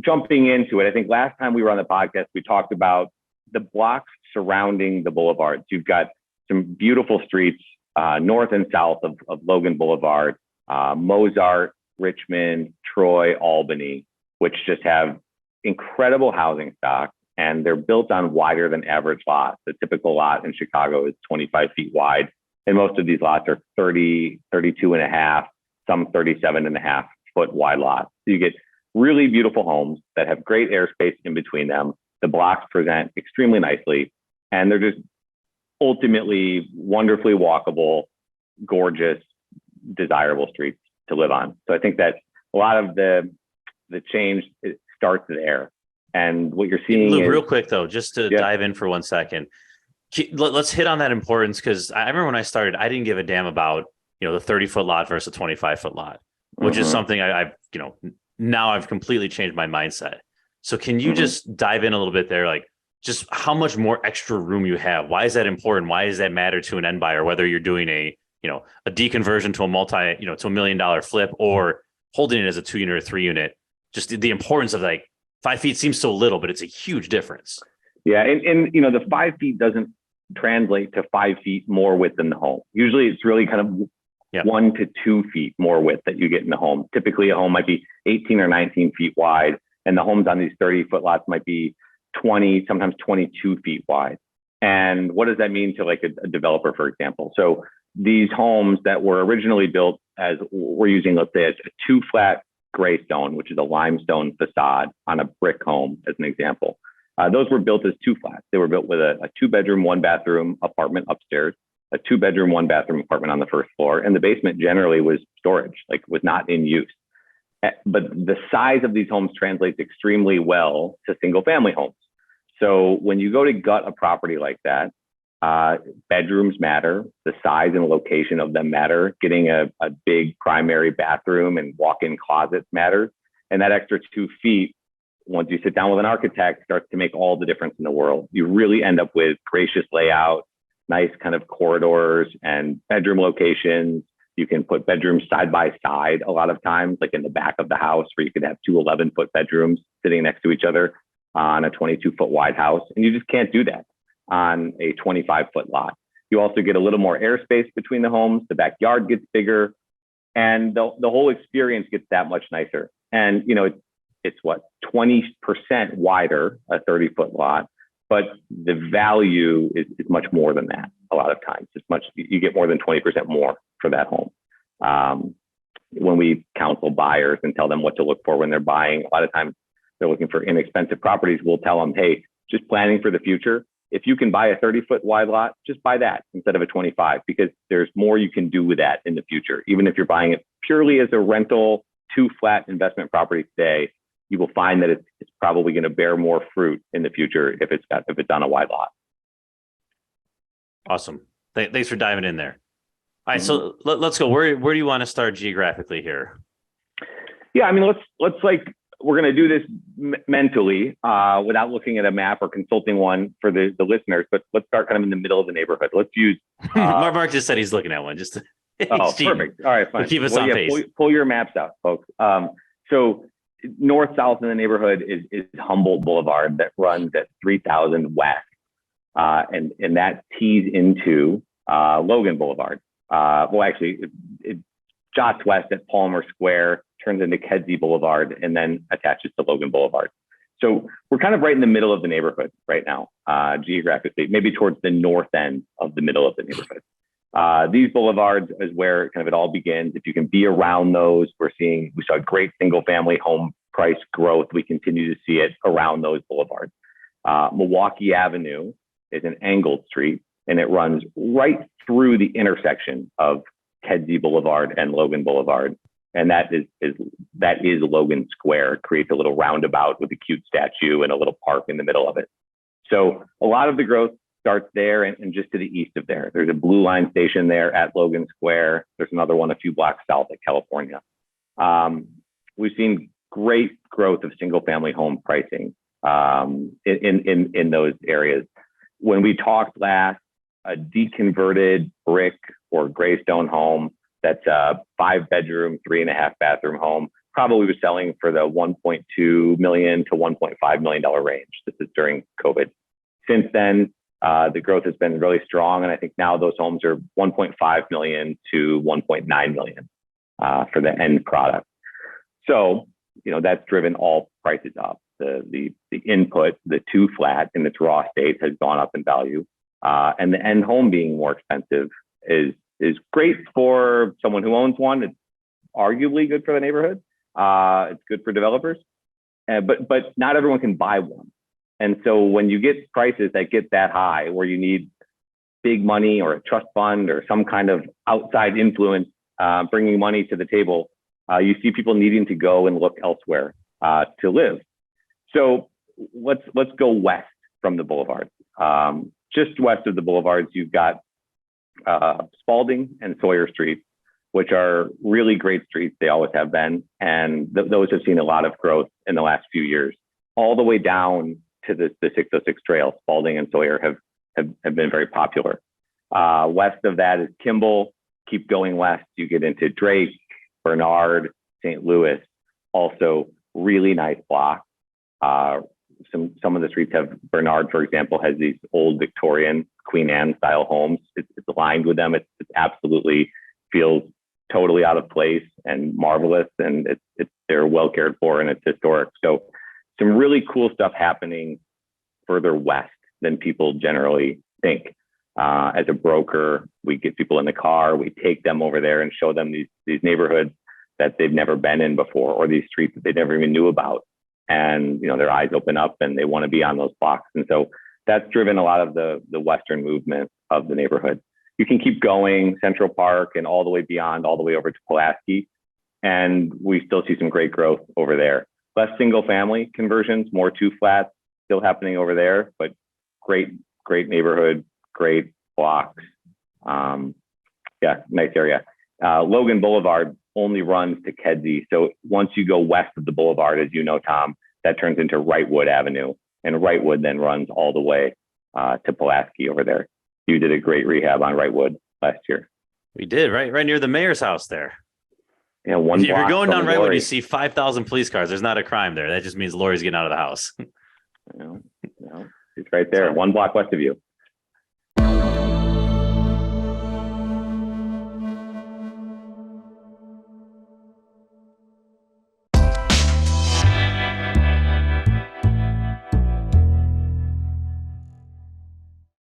jumping into it, I think last time we were on the podcast, we talked about the blocks surrounding the boulevards. You've got some beautiful streets north and south of Logan Boulevard, Mozart, Richmond, Troy, Albany, which just have incredible housing stock, and they're built on wider than average lots. The typical lot in Chicago is 25 feet wide, and most of these lots are 30, 32 and a half, some 37 and a half foot wide lots. So you get really beautiful homes that have great airspace in between them. The blocks present extremely nicely, and they're just ultimately wonderfully walkable, gorgeous, desirable streets to live on. So I think that a lot of the change starts there. And what you're seeing Luke, is, real quick though, just to dive in for 1 second, let's hit on that importance, because I remember when I started, I didn't give a damn about the 30-foot lot versus a 25-foot lot, which is something I've now I've completely changed my mindset. So can you just dive in a little bit there, like just how much more extra room you have? Why is that important? Why does that matter to an end buyer, whether you're doing a deconversion to a to $1 million flip, or holding it as a 2-unit or 3-unit? Just the importance of, like, 5 feet seems so little, but it's a huge difference. Yeah. And the 5 feet doesn't translate to 5 feet more width in the home. Usually it's really kind of 1 to 2 feet more width that you get in the home. Typically a home might be 18 or 19 feet wide, and the homes on these 30-foot lots might be 20, sometimes 22 feet wide. And what does that mean to, like, a developer, for example? So these homes that were originally built as, we're using, let's say, a 2-flat gray stone, which is a limestone facade on a brick home, as an example. Those were built as 2 flats. They were built with a 2-bedroom, 1-bathroom apartment upstairs, a 2-bedroom, 1-bathroom apartment on the first floor, and the basement generally was storage, like was not in use. But the size of these homes translates extremely well to single-family homes. So when you go to gut a property like that, bedrooms matter, the size and location of them matter, getting a big primary bathroom and walk-in closets matters. And that extra 2 feet, once you sit down with an architect, starts to make all the difference in the world. You really end up with gracious layout, nice kind of corridors and bedroom locations. You can put bedrooms side by side a lot of times, like in the back of the house, where you could have 2 11-foot bedrooms sitting next to each other on a 22-foot wide house. And you just can't do that on a 25-foot lot. You also get a little more airspace between the homes. The backyard gets bigger, and the whole experience gets that much nicer. And it's what, 20% wider, a 30-foot lot, but the value is much more than that. A lot of times, you get more than 20% more for that home. When we counsel buyers and tell them what to look for when they're buying, a lot of times they're looking for inexpensive properties. We'll tell them, hey, just planning for the future, if you can buy a 30-foot wide lot, just buy that instead of a 25, because there's more you can do with that in the future. Even if you're buying it purely as a rental 2-flat investment property today, you will find that it's probably going to bear more fruit in the future if it's on a wide lot. Awesome. Thanks for diving in there. All right, so let's go. Where do you want to start geographically here? Yeah, I mean, let's we're going to do this mentally without looking at a map or consulting one for the listeners, but let's start kind of in the middle of the neighborhood. Let's use. Mark just said he's looking at one. Just to, perfect. All right, fine. We'll keep us on pace. Pull your maps out, folks. So north-south in the neighborhood is Humboldt Boulevard that runs at 3000 west, and that tees into Logan Boulevard. Well, actually, it jots west at Palmer Square, turns into 𝗏𝗃𝗃𝗃 Boulevard, and then attaches to Logan Boulevard. So we're kind of right in the middle of the neighborhood right now, geographically, maybe towards the north end of the middle of the neighborhood. These boulevards is where kind of it all begins. If you can be around those, we saw great single family home price growth. We continue to see it around those boulevards. Milwaukee Avenue is an angled street, and it runs right through the intersection of 𝗏𝗃𝗃𝗃 Boulevard and Logan Boulevard. And that is Logan Square. It creates a little roundabout with a cute statue and a little park in the middle of it. So a lot of the growth starts there and just to the east of there. There's a Blue Line station there at Logan Square. There's another one a few blocks south at California. We've seen great growth of single family home pricing in those areas. When we talked last, a deconverted brick or gray stone home that's a 5-bedroom, 3.5-bathroom home probably was selling for the $1.2 million to $1.5 million range. This is during COVID. Since then, the growth has been really strong. And I think now those homes are 1.5 million to 1.9 million for the end product. So, that's driven all prices up. The input, the 2 flat in its raw state has gone up in value. And the end home being more expensive is great for someone who owns one. It's arguably good for the neighborhood. It's good for developers, but not everyone can buy one. And so when you get prices that get that high, where you need big money or a trust fund or some kind of outside influence bringing money to the table, you see people needing to go and look elsewhere to live. So let's go west from the boulevards. Just west of the boulevards, you've got Spalding and Sawyer Streets, which are really great streets. They always have been. And those have seen a lot of growth in the last few years, all the way down to the 606 trail. Spalding and Sawyer have been very popular. West of that is Kimball. Keep going west, you get into Drake, Bernard, St. Louis, also really nice blocks. Some of the streets have, Bernard, for example, has these old Victorian Queen Anne style homes. It's aligned with them. It absolutely feels totally out of place and marvelous, and they're well cared for and it's historic. So some really cool stuff happening further west than people generally think. As a broker, we get people in the car, we take them over there and show them these neighborhoods that they've never been in before, or these streets that they never even knew about. And their eyes open up and they want to be on those blocks. And so that's driven a lot of the Western movement of the neighborhood. You can keep going, Central Park and all the way beyond, all the way over to Pulaski. And we still see some great growth over there. Less single family conversions, more 2 flats still happening over there, but great neighborhood, great blocks. Nice area. Logan Boulevard only runs to Kedzie. So once you go west of the boulevard, as you know, Tom, that turns into Wrightwood Avenue, and Wrightwood then runs all the way to Pulaski over there. You did a great rehab on Wrightwood last year. We did, right near the mayor's house there. Yeah, if you're going down Wrightwood, you see 5,000 police cars. There's not a crime there. That just means Lori's getting out of the house. It's right there, 1 block west of you.